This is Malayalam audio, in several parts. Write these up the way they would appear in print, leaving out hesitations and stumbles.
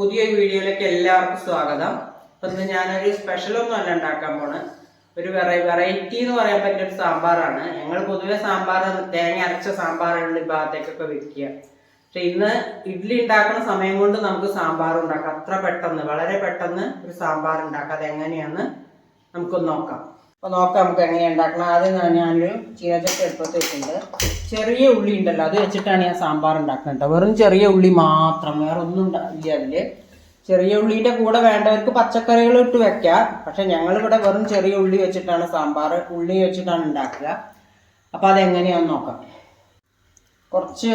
പുതിയൊരു വീഡിയോയിലേക്ക് എല്ലാവർക്കും സ്വാഗതം. ഇന്ന് ഞാനൊരു സ്പെഷ്യലൊന്നും അല്ല ഉണ്ടാക്കാൻ പോണ്. ഒരു വെറൈറ്റി എന്ന് പറയാൻ പറ്റിയ ഒരു സാമ്പാറാണ്. ഞങ്ങൾ പൊതുവെ സാമ്പാർ തേങ്ങ അരച്ച സാമ്പാറുകൾ ഈ ഭാഗത്തേക്കൊക്കെ വെക്കുക. പക്ഷെ ഇന്ന് ഇഡ്ഡലി ഉണ്ടാക്കുന്ന സമയം കൊണ്ട് നമുക്ക് സാമ്പാർ ഉണ്ടാക്കാം. അത്ര പെട്ടെന്ന്, വളരെ പെട്ടെന്ന് ഒരു സാമ്പാർ ഉണ്ടാക്കാം. അത് എങ്ങനെയാന്ന് നമുക്കൊന്ന് നോക്കാം. അപ്പോൾ നോക്കാം നമുക്ക് എങ്ങനെയാണ് ഉണ്ടാക്കണം. ആദ്യം ഞാനൊരു ചീനച്ചട്ടി എടുപ്പത്ത് വെച്ചിട്ടുണ്ട്. ചെറിയ ഉള്ളി ഉണ്ടല്ലോ, അത് വെച്ചിട്ടാണ് ഞാൻ സാമ്പാർ ഉണ്ടാക്കുന്നത്. വെറും ചെറിയ ഉള്ളി മാത്രം, വേറെ ഒന്നും ഇല്ല അതിൽ. ചെറിയ ഉള്ളിൻ്റെ കൂടെ വേണ്ടവർക്ക് പച്ചക്കറികൾ ഇട്ട് വെക്കാം. പക്ഷെ ഞങ്ങളിവിടെ വെറും ചെറിയ ഉള്ളി വെച്ചിട്ടാണ് സാമ്പാർ, ഉള്ളി വെച്ചിട്ടാണ് ഉണ്ടാക്കുക. അപ്പോൾ അതെങ്ങനെയാണെന്ന് നോക്കാം. കുറച്ച്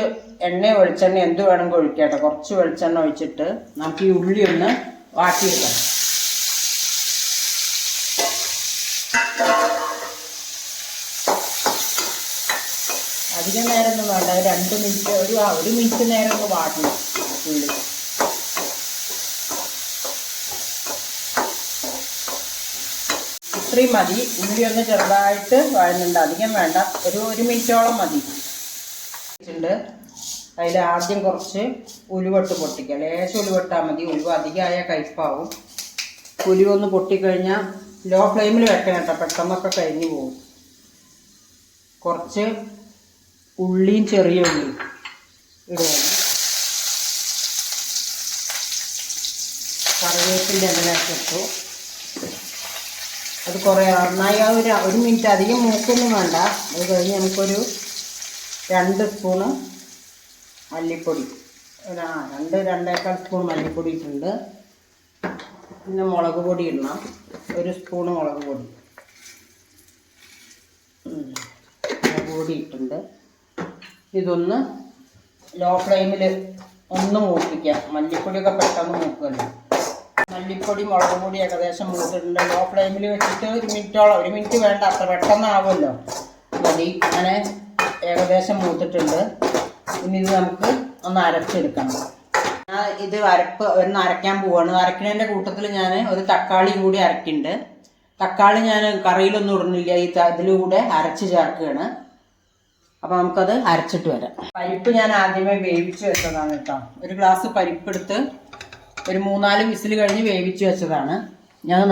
എണ്ണ വെളിച്ചെണ്ണ എന്ത് വേണമെങ്കിൽ ഒഴിക്കട്ടെ. കുറച്ച് വെളിച്ചെണ്ണ ഒഴിച്ചിട്ട് നമുക്ക് ഈ ഉള്ളി ഒന്ന് വാട്ടിയെടുക്കാം. അധികം നേരമൊന്നും വേണ്ട, 2 മിനിറ്റ്, ഒരു മിനിറ്റ് നേരം ഒന്ന് വാട്ടണം ഉള്ളി. ഇത്രയും മതി. ഉള്ളി ഒന്ന് ചെറുതായിട്ട് വഴന്നുണ്ട്, അധികം വേണ്ട. ഒരു മിനിറ്റോളം മതി. അതിൽ ആദ്യം കുറച്ച് ഉലുവട്ട് പൊട്ടിക്കുക. ലേശം ഉലുവട്ടാൽ മതി. ഉലുവ അധികമായ കയ്പ്പാവും. ഉലുവൊന്ന് പൊട്ടിക്കഴിഞ്ഞാൽ ലോ ഫ്ലെയിമിൽ വെക്കണം കേട്ടോ, പെട്ടെന്നൊക്കെ കരിഞ്ഞു പോകും. കുറച്ച് ഉള്ളിയും ചെറിയ ഉള്ളിയും ഇടുക. കറിവേപ്പിൻ്റെ എണ്ണയൊക്കെ ഇട്ടു. അത് കുറേ നന്നായി ഒരു മിനിറ്റ്, അധികം മൂക്കൊന്നും വേണ്ട. അത് കഴിഞ്ഞ് നമുക്കൊരു 2 സ്പൂണ് മല്ലിപ്പൊടി, 2-2.25 സ്പൂൺ മല്ലിപ്പൊടി ഇട്ടിട്ടുണ്ട്. പിന്നെ മുളക് പൊടി ഇടണം, 1 സ്പൂണ് മുളക് പൊടി ഇട്ടിട്ടുണ്ട്. ഇതൊന്ന് ലോ ഫ്ലെയിമിൽ ഒന്ന് മൂപ്പിക്കാം. മല്ലിപ്പൊടിയൊക്കെ പെട്ടെന്ന് മൂക്കുമല്ലോ. മല്ലിപ്പൊടി മുളക് പൊടി ഏകദേശം മൂത്തിട്ടുണ്ട്. ലോ ഫ്ലെയിമിൽ വെച്ചിട്ട് 1 മിനിറ്റോളം, 1 മിനിറ്റ് വേണ്ട, അത്ര പെട്ടെന്നാവുമല്ലോ മതി. അങ്ങനെ ഏകദേശം മൂത്തിട്ടുണ്ട്. ഇനി ഇത് നമുക്ക് ഒന്ന് അരച്ചെടുക്കണം. ഞാൻ ഇത് ഒന്ന് അരയ്ക്കാൻ പോവാണ്. അരയ്ക്കുന്നതിൻ്റെ കൂട്ടത്തിൽ ഞാൻ ഒരു തക്കാളിയും കൂടി അരയ്ക്കുന്നുണ്ട്. തക്കാളി ഞാൻ കറിയിലൊന്നും ഇടുന്നില്ല, ഇതിലൂടെ അരച്ച് ചേർക്കുകയാണ്. അപ്പോൾ നമുക്കത് അരച്ചിട്ട് വരാം. പരിപ്പ് ഞാൻ ആദ്യമേ വേവിച്ച് വെച്ചതാണ് കേട്ടോ. 1 ഗ്ലാസ് പരിപ്പെടുത്ത് ഒരു 3-4 വിസിൽ കഴിഞ്ഞ് വേവിച്ച് വെച്ചതാണ്.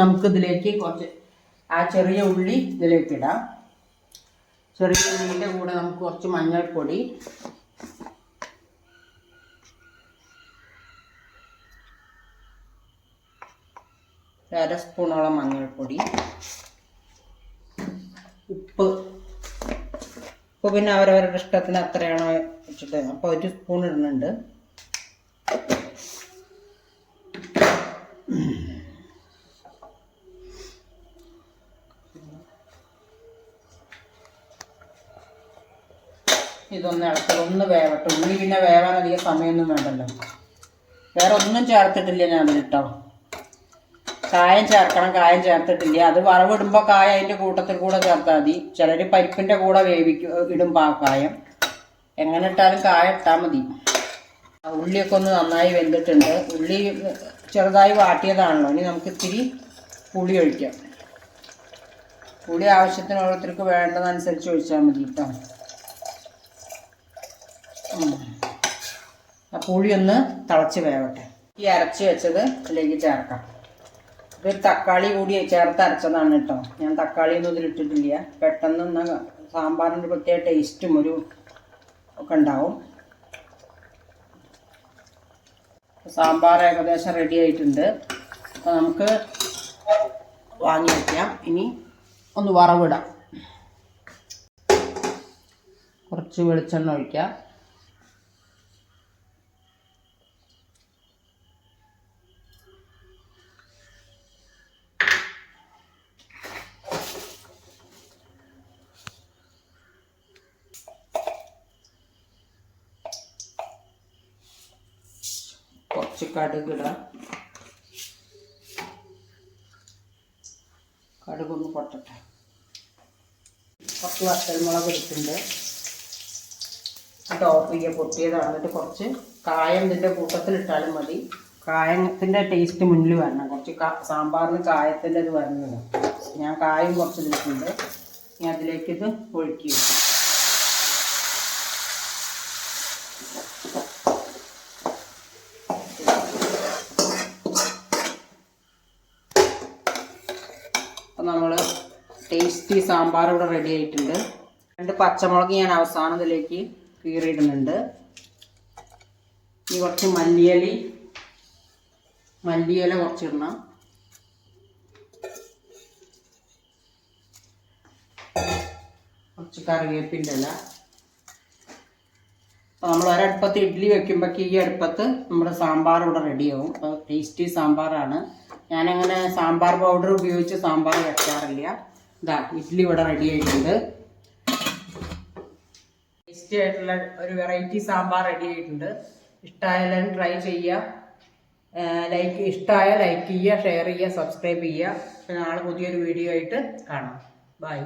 നമുക്കിതിലേക്ക് കുറച്ച് ആ ചെറിയ ഉള്ളി ഇതിലേക്ക് ഇടാം. ചെറിയ ഉള്ളിൻ്റെ കൂടെ നമുക്ക് കുറച്ച് മഞ്ഞൾപ്പൊടി, അര സ്പൂണോളം മഞ്ഞൾപ്പൊടി, ഉപ്പ് പിന്നെ അവരവരുടെ ഇഷ്ടത്തിന് എത്രയാണോ വെച്ചിട്ട്, അപ്പോൾ 1 സ്പൂൺ ഇടുന്നുണ്ട്. ഇതൊന്ന് ഇളക്കുക, ഒന്ന് വേവട്ടെ. ഉള്ളി പിന്നെ വേവാൻ അധികം സമയമൊന്നും വേണ്ടല്ലോ. വേറെ ഒന്നും ചേർത്തിട്ടില്ല ഞാൻ അതിലിട്ടോ. കായം ചേർക്കണം, കായം ചേർത്തിട്ടില്ല. അത് വറവിടുമ്പോൾ കായ അതിൻ്റെ കൂട്ടത്തിൽ കൂടെ ചേർത്താൽ മതി. ചിലർ പരിപ്പിൻ്റെ കൂടെ ഇടുമ്പോൾ ആ കായം. എങ്ങനെ ഇട്ടാലും കായ ഇട്ടാൽ മതി. ഉള്ളിയൊക്കെ ഒന്ന് നന്നായി വെന്തിട്ടുണ്ട്. ഉള്ളി ചെറുതായി വാട്ടിയതാണല്ലോ. ഇനി നമുക്ക് ഇത്തിരി പുളി ഒഴിക്കാം. പുളി ആവശ്യത്തിന് ഓരോരുത്തർക്ക് വേണ്ടതനുസരിച്ച് ഒഴിച്ചാൽ മതി കേട്ടോ. ആ പുളി ഒന്ന് തിളച്ച് വേവട്ടെ. ഈ അരച്ച് വെച്ചത് ഇതിലേക്ക് ചേർക്കാം. ഇതൊരു തക്കാളി കൂടി ചേർത്ത് അരച്ചതാണ് കേട്ടോ. ഞാൻ തക്കാളിയൊന്നും ഇതിലിട്ടിട്ടില്ല. പെട്ടെന്ന് സാമ്പാറിൻ്റെ പ്രത്യേക ടേസ്റ്റും ഒക്കെ ഉണ്ടാവും. സാമ്പാർ ഏകദേശം റെഡി ആയിട്ടുണ്ട്. അപ്പോൾ നമുക്ക് വാങ്ങി വയ്ക്കാം. ഇനി ഒന്ന് വറവിടാം. കുറച്ച് വെളിച്ചെണ്ണ ഒഴിക്കാം. കുറച്ച് കടുകിടാം. കടുകൊന്ന് പൊട്ടട്ടെ. കുറച്ച് വറ്റൽമുളക് ഇട്ടിട്ടുണ്ട്. എന്നിട്ട് ഓഫ് ചെയ്യുക. പൊട്ടിയതാണ്. എന്നിട്ട് കുറച്ച് കായം ഇതിൻ്റെ കൂട്ടത്തിലിട്ടാലും മതി. കായത്തിൻ്റെ ടേസ്റ്റ് മുന്നിൽ വരണം. കുറച്ച് സാമ്പാറിന് കായത്തിൻ്റെ ഇത് വരുന്നത്. ഞാൻ കായം കുറച്ച് ഇതിട്ടുണ്ട്. ഇനി അതിലേക്ക് ഇത് ഒഴിക്കുക. ടേസ്റ്റി സാമ്പാർ ഇവിടെ റെഡി ആയിട്ടുണ്ട്. 2 പച്ചമുളക് ഞാൻ അവസാനം ഇതിലേക്ക് കീറിയിടുന്നുണ്ട്. ഇനി കുറച്ച് മല്ലിയില കുറച്ചിടണം. കുറച്ച് കറിവേപ്പിൻ്റെ ഇല. അപ്പോൾ നമ്മൾ ഒരടുപ്പത്ത് ഇഡ്ഡലി വെക്കുമ്പോഴേക്ക് ഈ അടുപ്പത്ത് നമ്മുടെ സാമ്പാർ ഇവിടെ റെഡിയാവും. അപ്പോൾ ടേസ്റ്റി സാമ്പാറാണ്. ഞാനങ്ങനെ സാമ്പാർ പൗഡർ ഉപയോഗിച്ച് സാമ്പാർ വെക്കാറില്ല. ഇതാ ഇഡ്ഡലി ഇവിടെ റെഡി ആയിട്ടുണ്ട്. ടേസ്റ്റി ആയിട്ടുള്ള ഒരു വെറൈറ്റി സാമ്പാർ റെഡി ആയിട്ടുണ്ട്. ഇഷ്ടമായാലും ട്രൈ ചെയ്യുക. ഇഷ്ടമായ ലൈക്ക് ചെയ്യുക, ഷെയർ ചെയ്യുക, സബ്സ്ക്രൈബ് ചെയ്യുക. നാളെ പുതിയൊരു വീഡിയോ ആയിട്ട് കാണാം. ബൈ.